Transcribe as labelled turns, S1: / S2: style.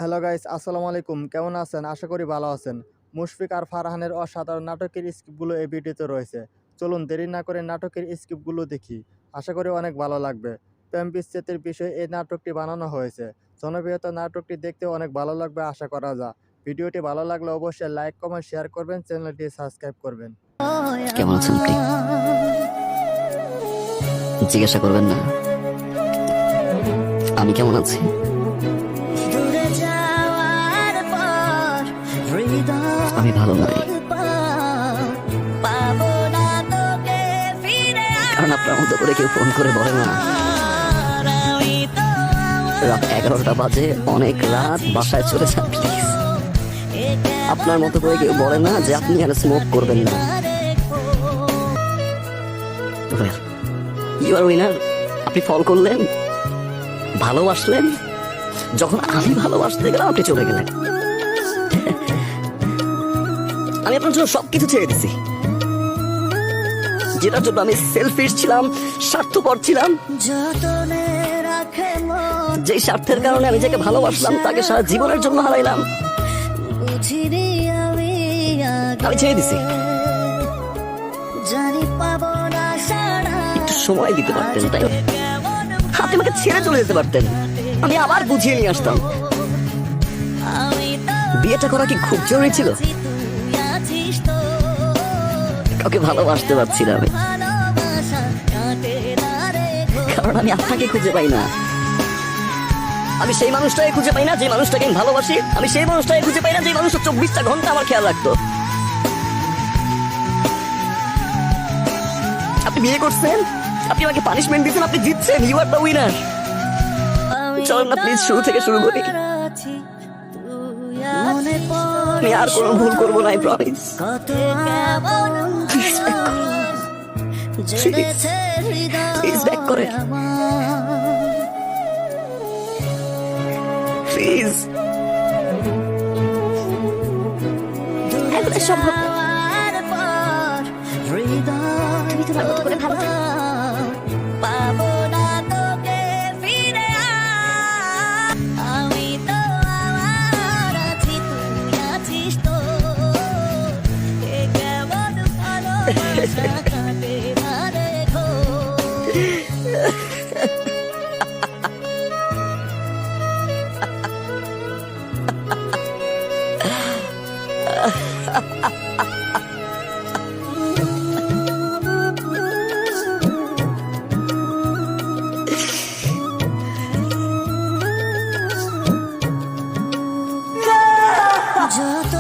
S1: Hello guys, আসসালামু আলাইকুম। কেমন আছেন? আশা করি ভালো আছেন। মুশফিক আর ফারহানের অসাধারণ নাটকের স্ক্রিপ্টগুলো এই ভিডিওতে রয়েছে। চলুন দেরি না করে নাটকের স্ক্রিপ্টগুলো দেখি। আশা করি অনেক ভালো লাগবে। প্রেম বিচ্ছেদের বিষয়ে এই নাটকটি বানানো হয়েছে। জনপ্রিয়তা নাটকটি দেখতে অনেক ভালো লাগবে আশা করা যায়। ভিডিওটি ভালো লাগলে অবশ্যই লাইক, কমেন্ট, শেয়ার করবেন, চ্যানেলটি সাবস্ক্রাইব করবেন।
S2: কেমন আছেন আপনি? জিজ্ঞাসা করবেন না আমি কেমন আছি? আমি ভালো নাই, কারণ আপনার মতো করে কেউ ফোন করে বলে না রাত 11টা বাজে, অনেক রাত, বাসায় চলে যান প্লিজ। আপনার মতো করে কেউ বলে না যে আপনি আর স্মোক করবেন না। You are winner. আপনি ফল করলেন, ভালোবাসলেন, যখন আমি ভালোবাসতে গেলাম আপনি চলে গেলেন। আমি আপনার জন্য সবকিছু ছেড়ে দিছি, যেটার জন্য আমি সেলফিশ ছিলাম, স্বার্থপর ছিলাম, যে স্বার্থের কারণে আমি যাকে ভালোবাসলাম তাকে সারা জীবনের জন্য হারাইলাম। আমি ছেড়ে দিছি। একটু সময় দিতে পারতেন, তাই আপনি আমাকে ছেড়ে চলে যেতে পারতেন, আমি আবার বুঝিয়ে নিয়ে আসতাম। বিয়েটা করা কি খুব জরুরি ছিল? কাউকে ভালোবাসতে পারছি না আমি, কারণ আমি আপনাকে খুঁজে পাই না। আমি সেই মানুষটাকে খুঁজে পাই না যে মানুষটাকে আমি ভালোবাসি। আমি সেই মানুষটাকে খুঁজে পাই না যে মানুষটা 24টা ঘন্টা আমার খেয়াল রাখতো। আপনি বিয়ে করছেন, আপনি আমাকে পানিশমেন্ট দিচ্ছেন, আপনি জিতছেন, ইউ আর দ্য উইনার। চলুন না প্লিজ শুরু থেকে শুরু করি। আমি আর কোনো ভুল করবো না, আই প্রমিস। প্লিজ ব্যাক করে, প্লিজ। সম্ভব তুমি তোমার মতো করে ভালো যত